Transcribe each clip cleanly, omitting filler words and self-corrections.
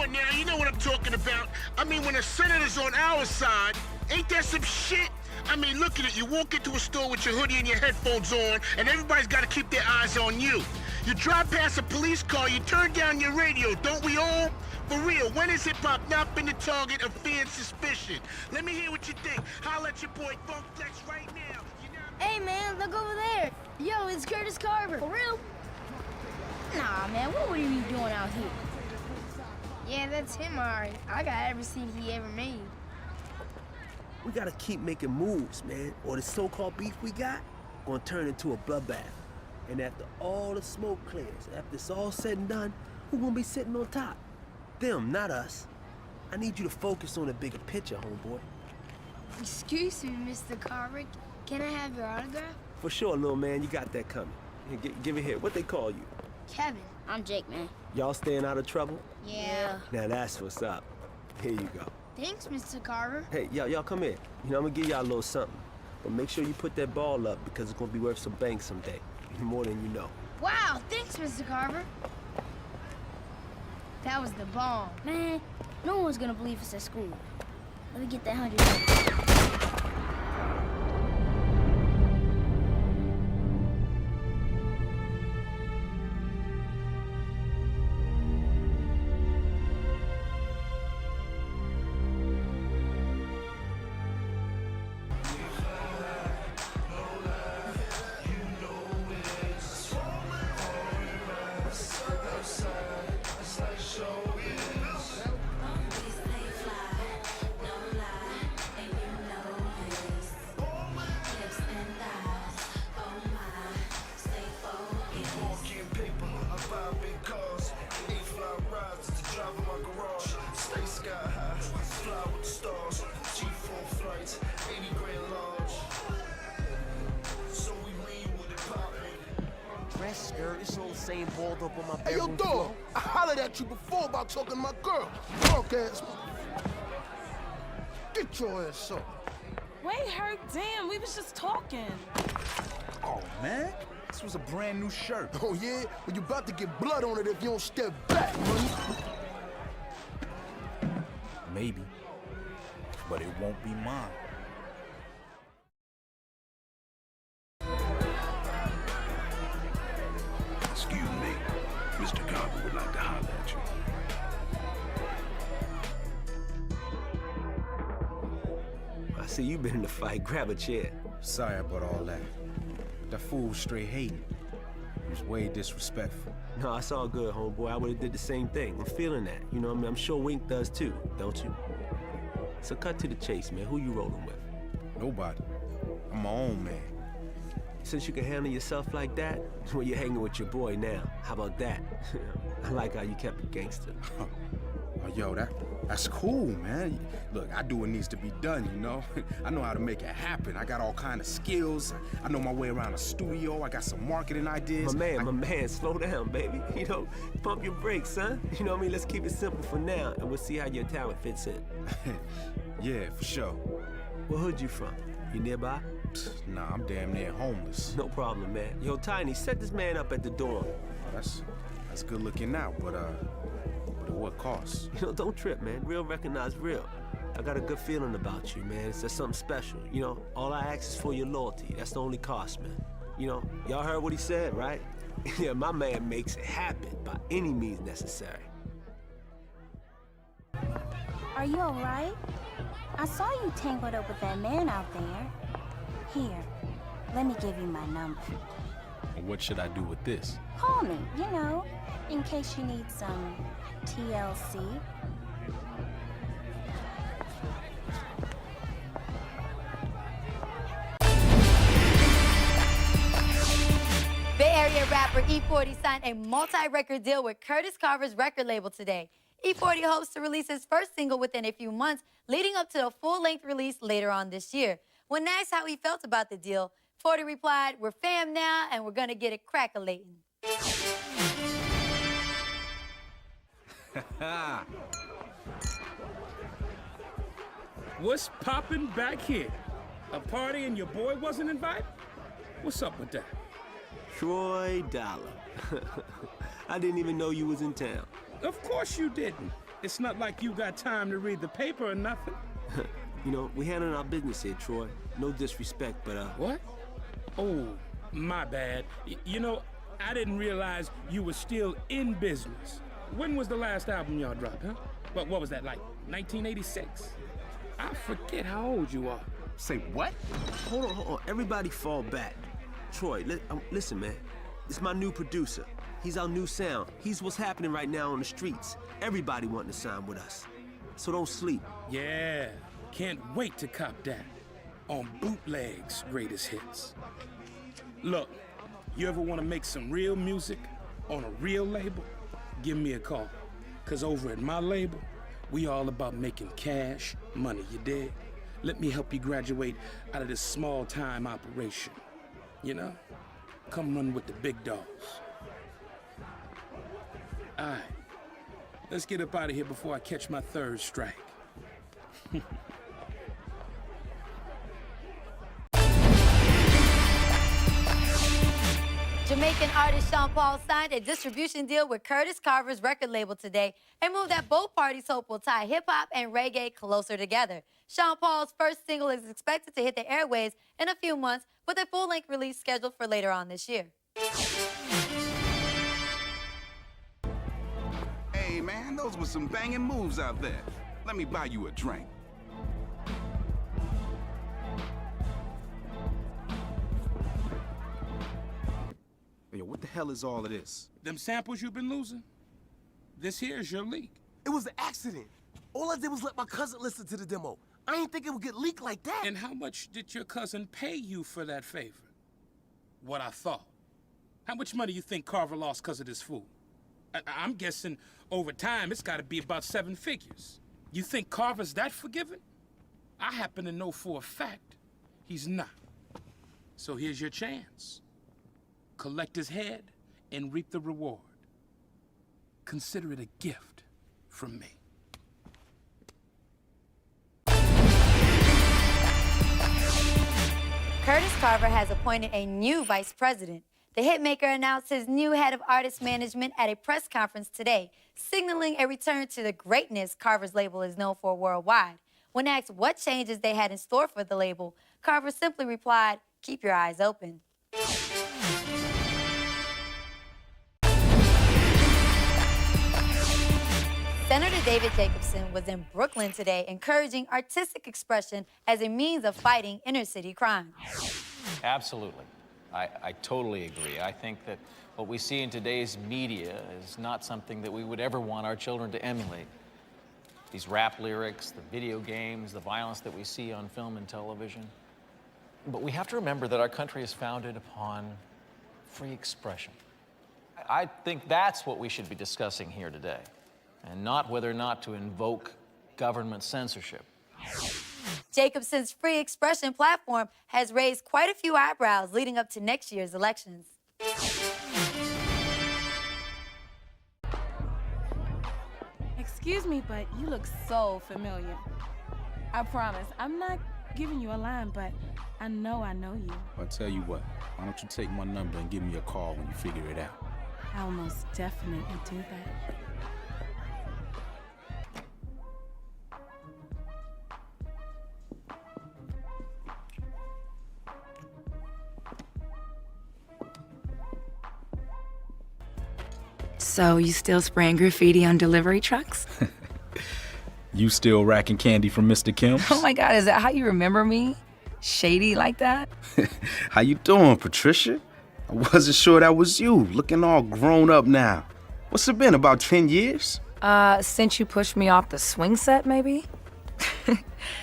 on now, you know what I'm talking about. I mean, when the senator's on our side, ain't that some shit? I mean, look at it. You walk into a store with your hoodie and your headphones on, and everybody's got to keep their eyes on you. You drive past a police car, you turn down your radio, don't we all? For real, when has hip-hop not been the target of fear and suspicion? Let me hear what you think. Holla at your boy Funk Flex right now. You know... Hey, man, look over there. Yo, it's Curtis Carver. For real? Nah, man, what would he be doing out here? Yeah, that's him, all right. I got every CD he ever made. We gotta keep making moves, man, or the so-called beef we got gonna turn into a bloodbath. And after all the smoke clears, after it's all said and done, who gonna be sitting on top? Them, not us. I need you to focus on the bigger picture, homeboy. Excuse me, Mr. Carver. Can I have your autograph? For sure, little man, you got that coming. Here, give it here. What they call you? Kevin. I'm Jake, man. Y'all staying out of trouble? Yeah. Now that's what's up. Here you go. Thanks, Mr. Carver. Hey, y'all come here. You know, I'm gonna give y'all a little something. But make sure you put that ball up because it's gonna be worth some bank someday. More than you know. Wow, thanks, Mr. Carver. That was the bomb. Man, no one's gonna believe us at school. Let me get that $100. Skirt, it's all the same balled up on my Hey, yo, bedroom dog, floor. I hollered at you before about talking to my girl. Punk ass. Get your ass up. Wait, Herc, damn, we was just talking. Oh, man, this was a brand new shirt. Oh, yeah? Well, you about to get blood on it if you don't step back, money. Maybe, but it won't be mine. Excuse me, Mr. Carver would like to holler at you. I see you been in the fight. Grab a chair. Sorry about all that. That fool was straight hating. He was way disrespectful. No, it's all good, homeboy. I would've did the same thing. I'm feeling that. You know what I mean? I'm sure Wink does too, don't you? So cut to the chase, man. Who you rolling with? Nobody. I'm my own man. Since you can handle yourself like that, well, you're hanging with your boy now. How about that? I like how you kept it gangster. Oh, yo, that's cool, man. Look, I do what needs to be done, you know? I know how to make it happen. I got all kind of skills. I know my way around a studio. I got some marketing ideas. My man, slow down, baby. You know, pump your brakes, son. You know what I mean? Let's keep it simple for now, and we'll see how your talent fits in. Yeah, for sure. What hood you from? You nearby? Nah, I'm damn near homeless. No problem, man. Yo, Tiny, set this man up at the dorm. That's good looking out, but at what cost? You know, don't trip, man. Real recognize real. I got a good feeling about you, man. It's just something special. You know, all I ask is for your loyalty. That's the only cost, man. You know, y'all heard what he said, right? Yeah, my man makes it happen by any means necessary. Are you all right? I saw you tangled up with that man out there. Here, let me give you my number. And what should I do with this? Call me, you know, in case you need some TLC. Bay Area rapper E40 signed a multi-record deal with Curtis Carver's record label today. E40 hopes to release his first single within a few months, leading up to a full-length release later on this year. When asked how he felt about the deal, 40 replied, "We're fam now, and we're gonna get it crack-a-latin'." What's poppin' back here? A party and your boy wasn't invited? What's up with that? Troy Dollar. I didn't even know you was in town. Of course you didn't. It's not like you got time to read the paper or nothing. You know, we handling our business here, Troy. No disrespect, but What? Oh, my bad. You know, I didn't realize you were still in business. When was the last album y'all dropped, huh? What was that, like 1986? I forget how old you are. Say what? hold on. Everybody fall back. Troy, listen, man. This is my new producer. He's our new sound. He's what's happening right now on the streets. Everybody wanting to sign with us. So don't sleep. Yeah, can't wait to cop that. On Bootleg's greatest hits. Look, you ever want to make some real music on a real label? Give me a call. Cause over at my label, we all about making cash money, you dig? Let me help you graduate out of this small-time operation. You know? Come run with the big dogs. All right, let's get up out of here before I catch my third strike. Jamaican artist Sean Paul signed a distribution deal with Curtis Carver's record label today, a move that both parties hope will tie hip-hop and reggae closer together. Sean Paul's first single is expected to hit the airwaves in a few months, with a full-length release scheduled for later on this year. Hey, man, those were some banging moves out there. Let me buy you a drink. Yo, what the hell is all of this? Them samples you've been losing? This here is your leak. It was an accident. All I did was let my cousin listen to the demo. I ain't think it would get leaked like that. And how much did your cousin pay you for that favor? What I thought. How much money you think Carver lost because of this fool? I'm guessing over time it's got to be about 7 figures. You think Carver's that forgiving? I happen to know for a fact he's not. So here's your chance. Collect his head and reap the reward. Consider it a gift from me. Curtis Carver has appointed a new vice president. The hitmaker announced his new head of artist management at a press conference today, signaling a return to the greatness Carver's label is known for worldwide. When asked what changes they had in store for the label, Carver simply replied, "Keep your eyes open." Senator David Jacobson was in Brooklyn today, encouraging artistic expression as a means of fighting inner-city crime. Absolutely. I totally agree. I think that what we see in today's media is not something that we would ever want our children to emulate. These rap lyrics, the video games, the violence that we see on film and television. But we have to remember that our country is founded upon free expression. I think that's what we should be discussing here today, and not whether or not to invoke government censorship. Jacobson's free expression platform has raised quite a few eyebrows leading up to next year's elections. Excuse me, but you look so familiar. I promise, I'm not giving you a line, but I know you. I'll tell you what, why don't you take my number and give me a call when you figure it out? I'll most definitely do that. So you still spraying graffiti on delivery trucks? You still racking candy from Mr. Kim's? Oh my God, is that how you remember me? Shady like that? How you doing, Patricia? I wasn't sure that was you, looking all grown up now. What's it been, about 10 years? Since you pushed me off the swing set, maybe?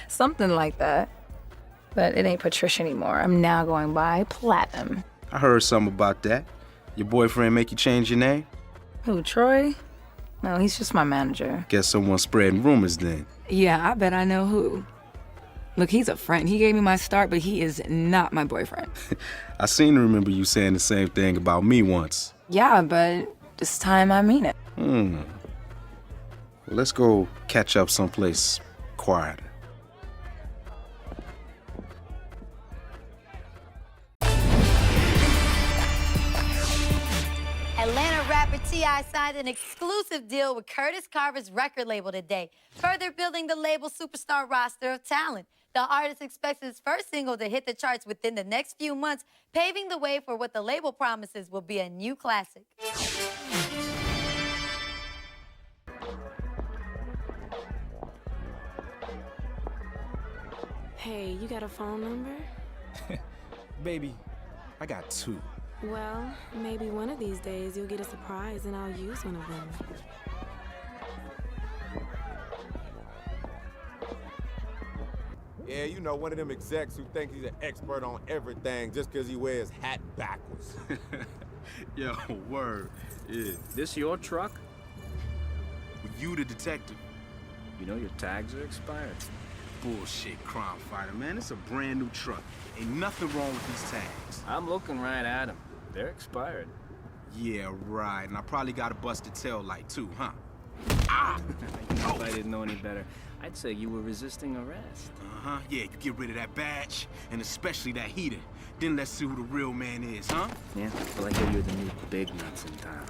Something like that. But it ain't Patricia anymore. I'm now going by Platinum. I heard something about that. Your boyfriend make you change your name? Who, Troy? No, he's just my manager. Guess someone's spreading rumors then. Yeah, I bet I know who. Look, he's a friend. He gave me my start, but he is not my boyfriend. I seem to remember you saying the same thing about me once. Yeah, but this time I mean it. Well, let's go catch up someplace quieter. Atlanta rapper T.I. signed an exclusive deal with Curtis Carver's record label today, further building the label's superstar roster of talent. The artist expects his first single to hit the charts within the next few months, paving the way for what the label promises will be a new classic. Hey, you got a phone number? Baby, I got 2. Well, maybe one of these days you'll get a surprise and I'll use one of them. Yeah, you know, one of them execs who think he's an expert on everything just because he wears hat backwards. Yo, word. Yeah. This your truck? You the detective. You know your tags are expired. Bullshit, crime fighter, man. It's a brand new truck. Ain't nothing wrong with these tags. I'm looking right at them. They're expired. Yeah, right. And I probably got a busted tail light, too, huh? Ah! If I didn't know any better, I'd say you were resisting arrest. Uh-huh. Yeah, you get rid of that badge, and especially that heater. Then let's see who the real man is, huh? Yeah, well, I hear you're the new big nuts in town.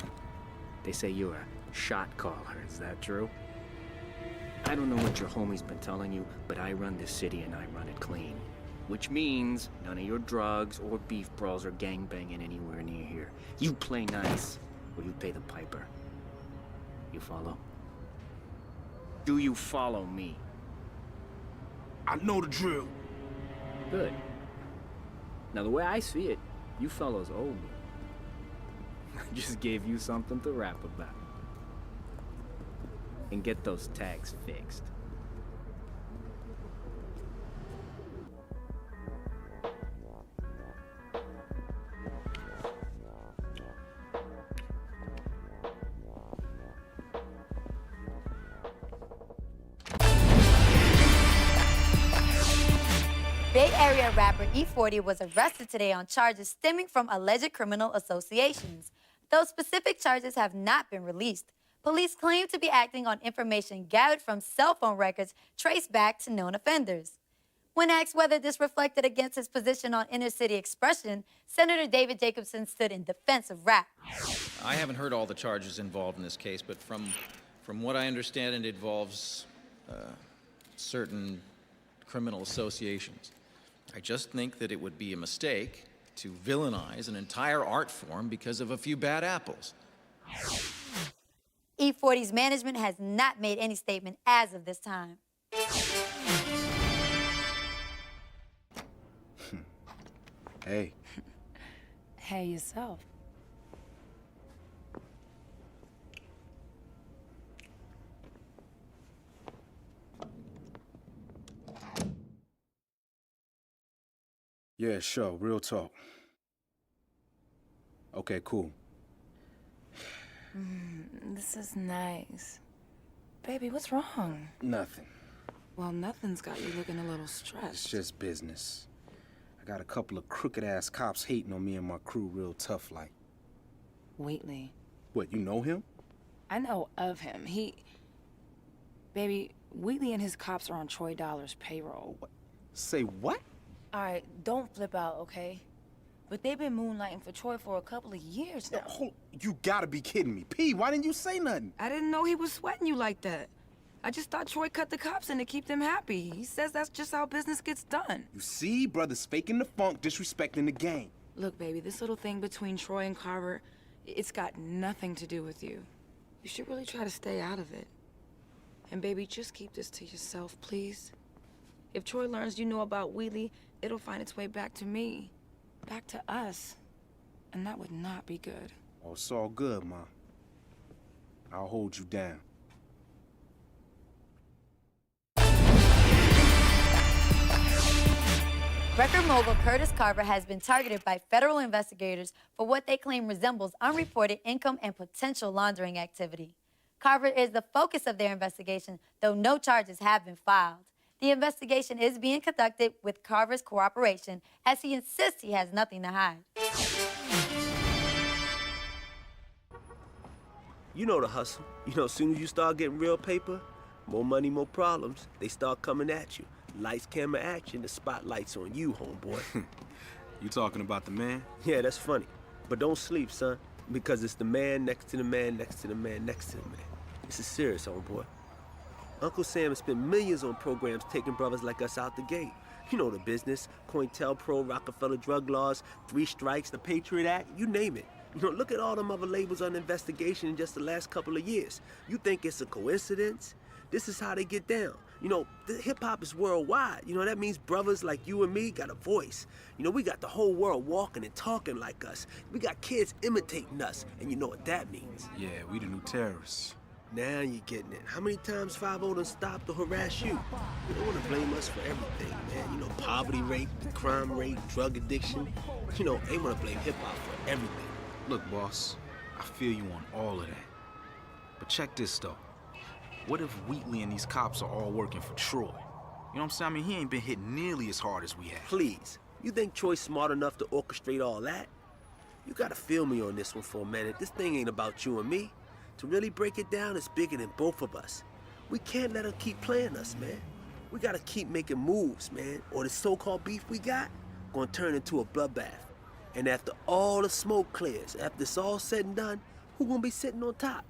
They say you're a shot caller. Is that true? I don't know what your homie's been telling you, but I run this city and I run it clean. Which means none of your drugs or beef brawls or gangbanging anywhere near here. You play nice, or you pay the piper. You follow? Do you follow me? I know the drill. Good. Now, the way I see it, you fellows owe me. I just gave you something to rap about. And get those tags fixed. Bay Area rapper E40 was arrested today on charges stemming from alleged criminal associations. Though specific charges have not been released, police claim to be acting on information gathered from cell phone records traced back to known offenders. When asked whether this reflected against his position on inner-city expression, Senator David Jacobson stood in defense of rap. I haven't heard all the charges involved in this case, but from what I understand, it involves certain criminal associations. I just think that it would be a mistake to villainize an entire art form because of a few bad apples. E40's management has not made any statement as of this time. Hey. Hey, yourself. Yeah, sure. Real talk. Okay, cool. This is nice. Baby, what's wrong? Nothing. Well, nothing's got you looking a little stressed. It's just business. I got a couple of crooked-ass cops hating on me and my crew real tough like. Wheatley. What, you know him? I know of him. Baby, Wheatley and his cops are on Troy Dollar's payroll. What? Say what? All right, don't flip out, okay? But they've been moonlighting for Troy for a couple of years now. You gotta be kidding me. P, why didn't you say nothing? I didn't know he was sweating you like that. I just thought Troy cut the cops in to keep them happy. He says that's just how business gets done. You see, brother's faking the funk, disrespecting the game. Look, baby, this little thing between Troy and Carver, it's got nothing to do with you. You should really try to stay out of it. And baby, just keep this to yourself, please. If Troy learns you know about Wheatley, it'll find its way back to me. Back to us. And that would not be good. Oh, it's all good, Ma. I'll hold you down. Record mogul Curtis Carver has been targeted by federal investigators for what they claim resembles unreported income and potential laundering activity. Carver is the focus of their investigation, though no charges have been filed. The investigation is being conducted with Carver's cooperation, as he insists he has nothing to hide. You know the hustle. You know, as soon as you start getting real paper, more money, more problems, they start coming at you. Lights, camera, action, the spotlight's on you, homeboy. You talking about the man? Yeah, that's funny. But don't sleep, son. Because it's the man next to the man next to the man next to the man. This is serious, homeboy. Uncle Sam has spent millions on programs taking brothers like us out the gate. You know the business. COINTELPRO, Rockefeller drug laws, 3 strikes, the Patriot Act, you name it. You know, look at all them other labels on investigation in just the last couple of years. You think it's a coincidence? This is how they get down. You know, hip-hop is worldwide. You know, that means brothers like you and me got a voice. You know, we got the whole world walking and talking like us. We got kids imitating us, and you know what that means. Yeah, we the new terrorists. Now you're getting it. How many times 5-0 done stopped to harass you? You don't want to blame us for everything, man. You know, poverty rate, crime rate, drug addiction. You know, they want to blame hip-hop for everything. Look, boss, I feel you on all of that. But check this, though. What if Wheatley and these cops are all working for Troy? You know what I'm saying? I mean, he ain't been hit nearly as hard as we have. Please, you think Troy's smart enough to orchestrate all that? You gotta feel me on this one for a minute. This thing ain't about you and me. To really break it down, it's bigger than both of us. We can't let them keep playing us, man. We gotta keep making moves, man, or the so-called beef we got gonna turn into a bloodbath. And after all the smoke clears, after it's all said and done, who gonna be sitting on top?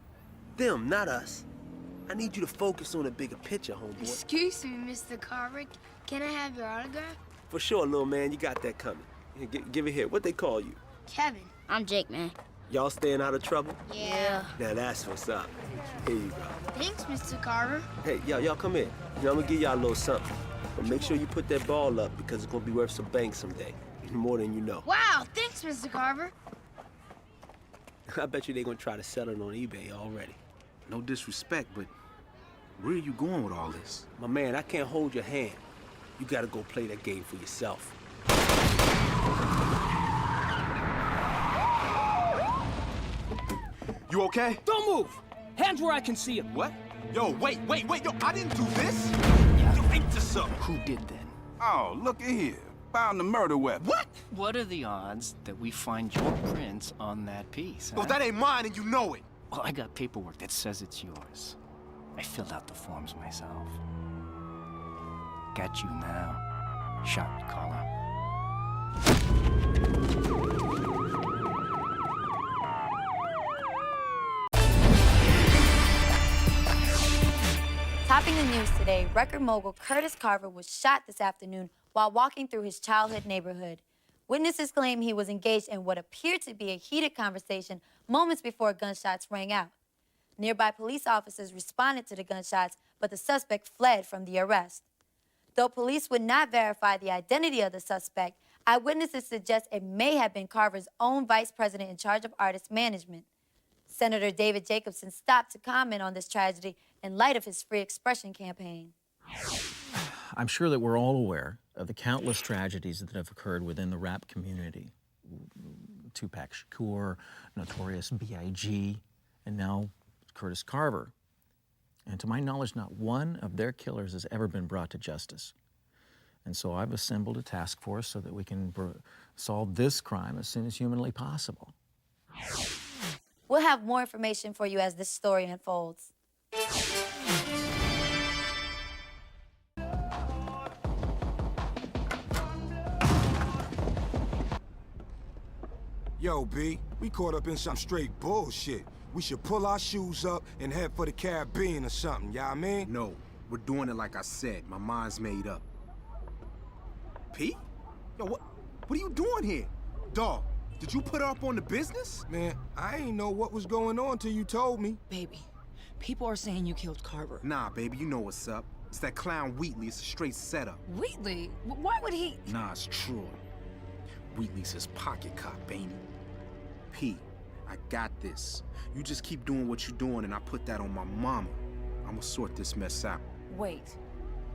Them, not us. I need you to focus on the bigger picture, homeboy. Excuse me, Mr. Carver. Can I have your autograph? For sure, little man, you got that coming. Here, give it here. What they call you? Kevin. I'm Jake, man. Y'all staying out of trouble? Yeah. Now that's what's up. Here you go. Thanks, Mr. Carver. Hey, y'all come in. You know, I'm gonna give y'all a little something. But make sure you put that ball up because it's gonna be worth some bank someday. More than you know. Wow, thanks, Mr. Carver. I bet you they're gonna try to sell it on eBay already. No disrespect, but where are you going with all this? My man, I can't hold your hand. You gotta go play that game for yourself. You okay? Don't move! Hands where I can see them. What? Yo, wait, yo, I didn't do this! You ain't this up! Who did then? Oh, look at here. Found the murder weapon. What? What are the odds that we find your prints on that piece, huh? Well, that ain't mine and you know it. Well, I got paperwork that says it's yours. I filled out the forms myself. Got you now, shot caller. Topping the news today, record mogul Curtis Carver was shot this afternoon while walking through his childhood neighborhood. Witnesses claim he was engaged in what appeared to be a heated conversation moments before gunshots rang out. Nearby police officers responded to the gunshots, but the suspect fled from the arrest. Though police would not verify the identity of the suspect, eyewitnesses suggest it may have been Carver's own vice president in charge of artist management. Senator David Jacobson stopped to comment on this tragedy in light of his free expression campaign. I'm sure that we're all aware of the countless tragedies that have occurred within the rap community. Tupac Shakur, Notorious B.I.G., and now Curtis Carver. And to my knowledge, not one of their killers has ever been brought to justice. And so I've assembled a task force so that we can solve this crime as soon as humanly possible. We'll have more information for you as this story unfolds. Yo, B, we caught up in some straight bullshit. We should pull our shoes up and head for the Caribbean or something, y'all mean? No, we're doing it like I said. My mind's made up. P? Yo, what are you doing here? Dawg, did you put her up on the business? Man, I ain't know what was going on till you told me. Baby, people are saying you killed Carver. Nah, baby, you know what's up. It's that clown Wheatley. It's a straight setup. Wheatley? Why would he? Nah, it's Troy. Wheatley's his pocket cop, ain't he? P, I got this. You just keep doing what you're doing and I put that on my mama. I'ma sort this mess out. Wait.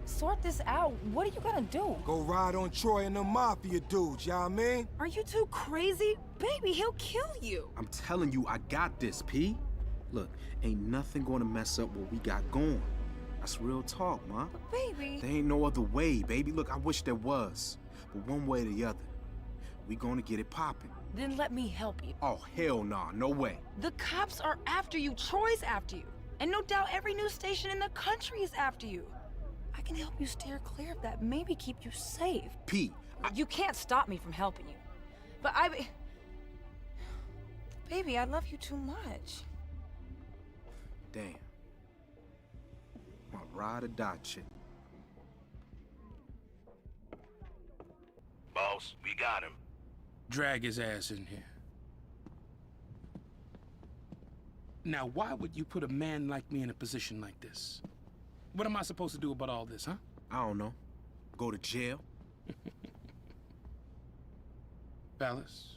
Sort this out? What are you gonna do? Go ride on Troy and the mafia dudes, y'all mean? Are you too crazy? Baby, he'll kill you. I'm telling you, I got this, P. Look, ain't nothing gonna mess up what we got going. That's real talk, ma. But baby... There ain't no other way, baby. Look, I wish there was. But one way or the other, we gonna get it popping. Then let me help you. Oh, hell nah, no way. The cops are after you. Troy's after you. And no doubt every news station in the country is after you. I can help you steer clear of that, maybe keep you safe. Pete, You can't stop me from helping you. But Baby, I love you too much. Damn. My ride or die chick. Boss, we got him. Drag his ass in here. Now, why would you put a man like me in a position like this? What am I supposed to do about all this, huh? I don't know. Go to jail? Fellas,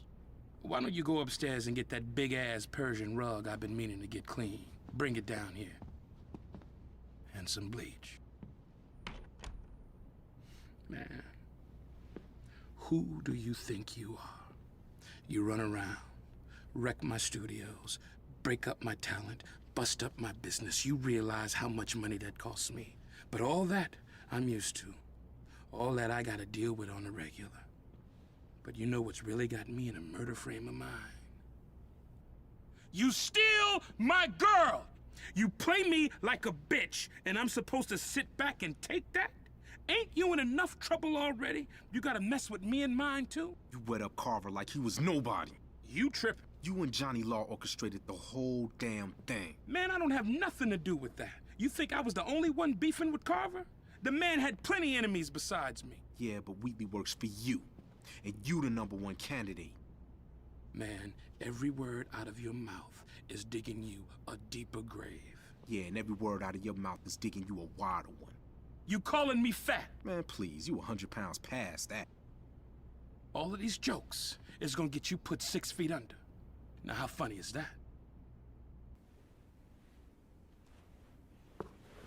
why don't you go upstairs and get that big-ass Persian rug I've been meaning to get clean? Bring it down here. And some bleach. Man, who do you think you are? You run around, wreck my studios, break up my talent, bust up my business. You realize how much money that costs me. But all that, I'm used to. All that I gotta deal with on the regular. But you know what's really got me in a murder frame of mind? You steal my girl! You play me like a bitch, and I'm supposed to sit back and take that? Ain't you in enough trouble already? You gotta mess with me and mine, too? You wet up Carver like he was nobody. You tripping. You and Johnny Law orchestrated the whole damn thing. Man, I don't have nothing to do with that. You think I was the only one beefing with Carver? The man had plenty enemies besides me. Yeah, but Wheatley works for you. And you the #1 candidate. Man, every word out of your mouth is digging you a deeper grave. Yeah, and every word out of your mouth is digging you a wider one. You calling me fat? Man, please, you 100 pounds past that. All of these jokes is gonna get you put 6 feet under. Now, how funny is that?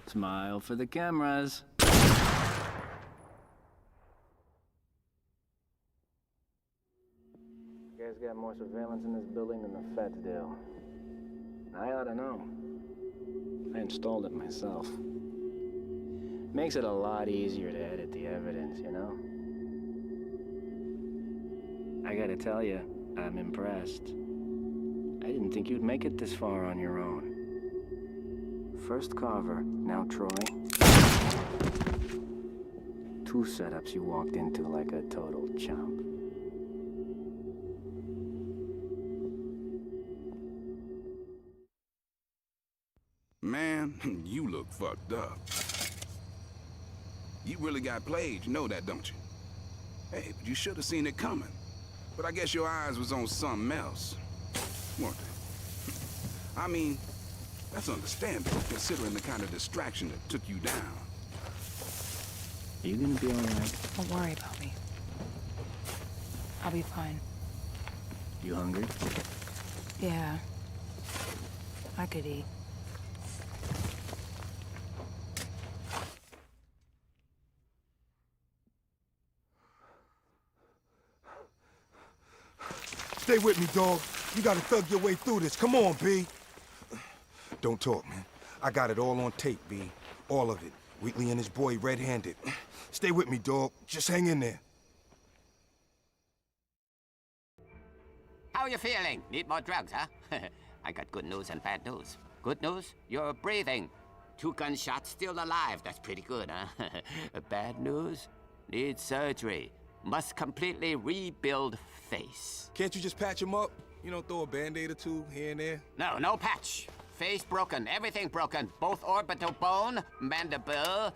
Smile for the cameras. You guys got more surveillance in this building than the feds do. I ought to know. I installed it myself. Makes it a lot easier to edit the evidence, you know? I gotta tell you, I'm impressed. I didn't think you'd make it this far on your own. First Carver, now Troy. 2 setups you walked into like a total chump. Man, you look fucked up. You really got played, you know that, don't you? Hey, but you should have seen it coming. But I guess your eyes was on something else, weren't they? I mean, that's understandable, considering the kind of distraction that took you down. Are you gonna be all right? Don't worry about me. I'll be fine. You hungry? Yeah. I could eat. Stay with me, dog. You gotta thug your way through this. Come on, B. Don't talk, man. I got it all on tape, B. All of it. Wheatley and his boy red-handed. Stay with me, dog. Just hang in there. How you feeling? Need more drugs, huh? I got good news and bad news. Good news, you're breathing. 2 gunshots, still alive. That's pretty good, huh? Bad news, need surgery. Must completely rebuild face. Can't you just patch him up? You know, throw a Band-Aid or 2 here and there? No, no patch. Face broken, everything broken. Both orbital bone, mandible,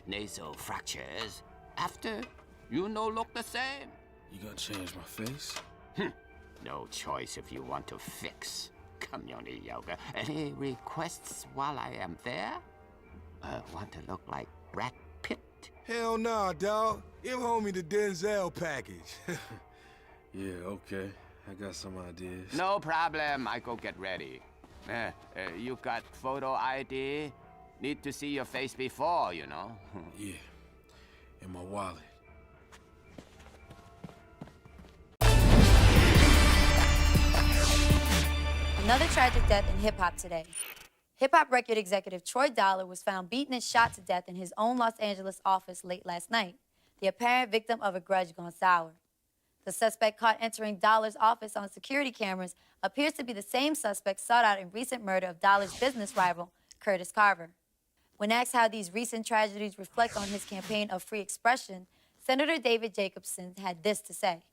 nasal fractures. After, you no look the same. You gonna change my face? No choice if you want to fix. Community yoga. Any requests while I am there? Want to look like Brad Pitt? Hell nah, dawg. Give homie the Denzel package. Yeah, okay. I got some ideas. No problem. I go get ready. You got photo ID? Need to see your face before, you know? Yeah. In my wallet. Another tragic death in hip-hop today. Hip-hop record executive Troy Dollar was found beaten and shot to death in his own Los Angeles office late last night, the apparent victim of a grudge gone sour. The suspect caught entering Dollar's office on security cameras appears to be the same suspect sought out in recent murder of Dollar's business rival, Curtis Carver. When asked how these recent tragedies reflect on his campaign of free expression, Senator David Jacobson had this to say.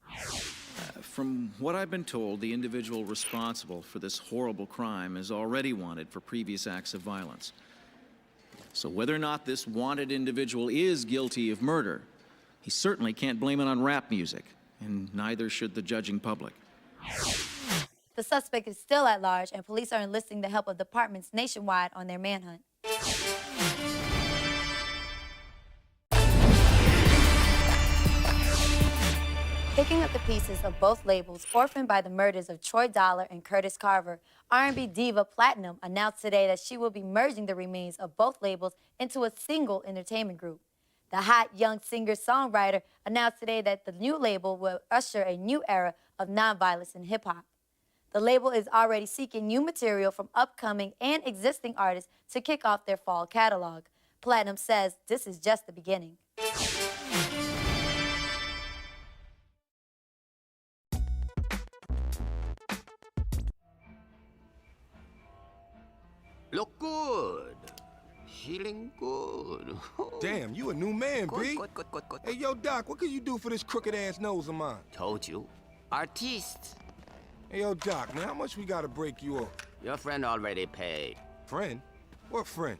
From what I've been told, the individual responsible for this horrible crime is already wanted for previous acts of violence. So whether or not this wanted individual is guilty of murder, he certainly can't blame it on rap music, and neither should the judging public. The suspect is still at large, and police are enlisting the help of departments nationwide on their manhunt. Picking up the pieces of both labels, orphaned by the murders of Troy Dollar and Curtis Carver, R&B diva Platinum announced today that she will be merging the remains of both labels into a single entertainment group. The hot young singer-songwriter announced today that the new label will usher a new era of nonviolence in hip-hop. The label is already seeking new material from upcoming and existing artists to kick off their fall catalog. Platinum says this is just the beginning. Look good. Feeling good. Damn, you a new man, B. Good. Hey, yo, Doc, what can you do for this crooked-ass nose of mine? Told you. Artiste. Hey, yo, Doc, man, how much we gotta break you off? Your friend already paid. Friend? What friend?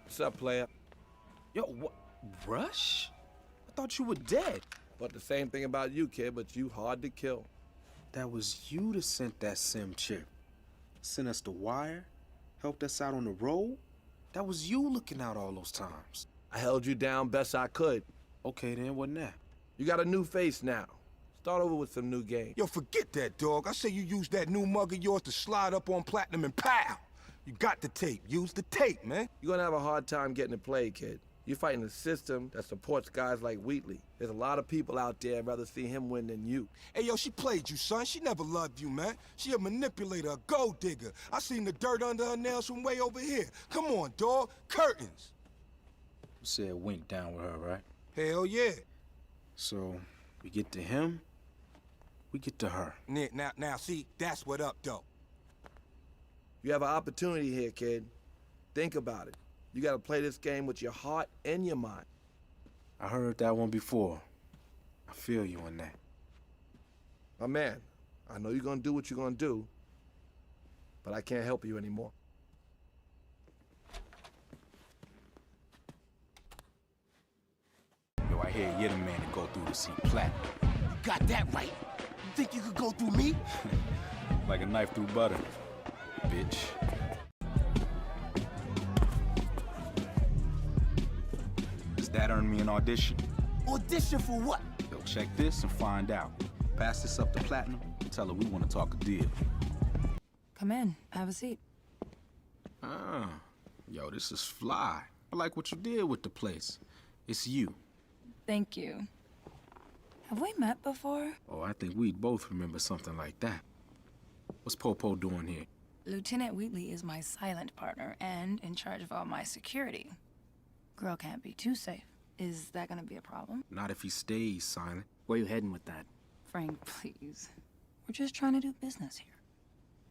What's up, player? Yo, what? Rush? I thought you were dead. But the same thing about you, kid, but you hard to kill. That was you that sent that sim chip. Sent us the wire, helped us out on the road. That was you looking out all those times. I held you down best I could. Okay, then, what now? You got a new face now. Start over with some new game. Yo, forget that, dog. I say you use that new mug of yours to slide up on Platinum and pow! You got the tape. Use the tape, man. You're gonna have a hard time getting it played, kid. You're fighting a system that supports guys like Wheatley. There's a lot of people out there rather see him win than you. Hey, yo, she played you, son. She never loved you, man. She a manipulator, a gold digger. I seen the dirt under her nails from way over here. Come on, dog. Curtains. You said wink down with her, right? Hell yeah. So, we get to him, we get to her. Now, see, that's what up, though. You have an opportunity here, kid. Think about it. You gotta play this game with your heart and your mind. I heard that one before. I feel you on that. My man, I know you're gonna do what you're gonna do, but I can't help you anymore. Yo, I hear you're the man to go through to see Platinum. You got that right. You think you could go through me? Like a knife through butter, bitch. Does that earn me an audition? Audition for what? Yo, check this and find out. Pass this up to Platinum and tell her we want to talk a deal. Come in. Have a seat. Ah, yo, this is fly. I like what you did with the place. It's you. Thank you. Have we met before? Oh, I think we'd both remember something like that. What's Popo doing here? Lieutenant Wheatley is my silent partner and in charge of all my security. Girl can't be too safe. Is that gonna be a problem? Not if he stays silent. Where you heading with that? Frank, please. We're just trying to do business here.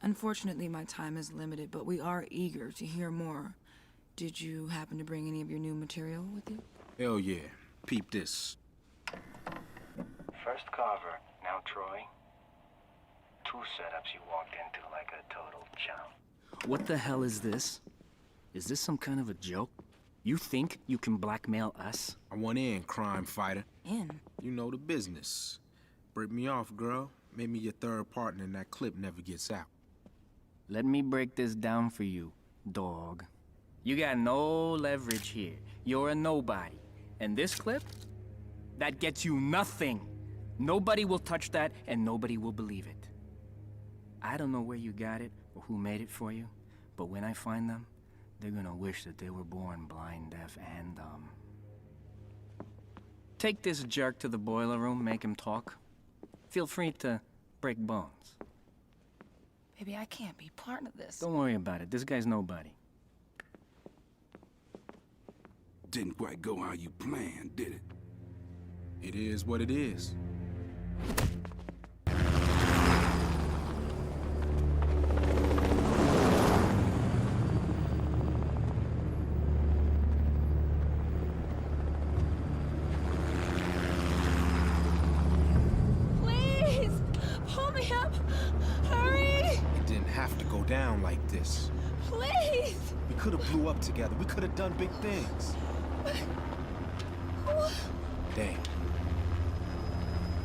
Unfortunately, my time is limited, but we are eager to hear more. Did you happen to bring any of your new material with you? Hell yeah. Peep this. First Carver, now Troy. 2 setups you walked into like a total chump. What the hell is this? Is this some kind of a joke? You think you can blackmail us? I want in, crime fighter. In? You know the business. Break me off, girl. Make me your third partner and that clip never gets out. Let me break this down for you, dog. You got no leverage here. You're a nobody. And this clip? That gets you nothing. Nobody will touch that, and nobody will believe it. I don't know where you got it or who made it for you, but when I find them, they're gonna wish that they were born blind, deaf, and dumb. Take this jerk to the boiler room, make him talk. Feel free to break bones. Baby, I can't be part of this. Don't worry about it. This guy's nobody. Didn't quite go how you planned, did it? It is what it is. Please! like this. Please! We could have blew up together. We could have done big things. What? Damn.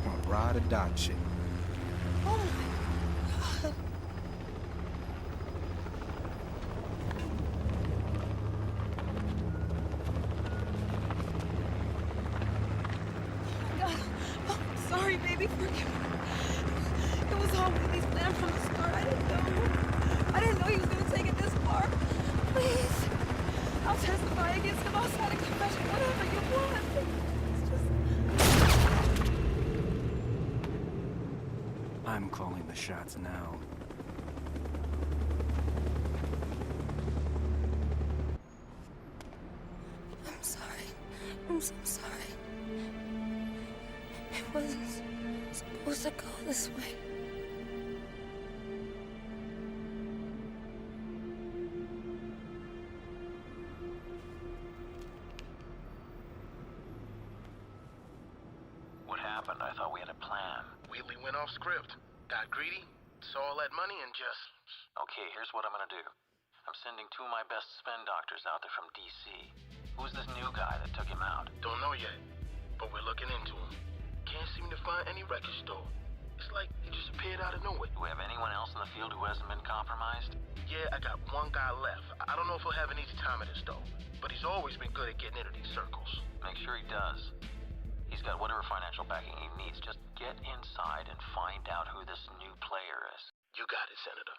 I'm a ride or die chick. Oh my God. Sorry, baby, forgive me. It was all Whitney's plan from the start. I didn't know he was gonna take it this far. Please. I'll testify against him. I'll sign a confession, whatever you want. It's just... I'm calling the shots now. I'm sorry. I'm so sorry. It wasn't supposed to go this way. What happened? I thought we had a plan. Wheatley went off script, got greedy, saw all that money and just... Okay, here's what I'm gonna do. I'm sending 2 of my best spin doctors out there from D.C. Who's this new guy that took him out? Don't know yet, but we're looking into him. Can't seem to find any record store. It's like he just appeared out of nowhere. Do we have anyone else in the field who hasn't been compromised? Yeah, I got one guy left. I don't know if he'll have an easy time at this though, but he's always been good at getting into these circles. Make sure he does. He's got whatever financial backing he needs. Just get inside and find out who this new player is. You got it, Senator.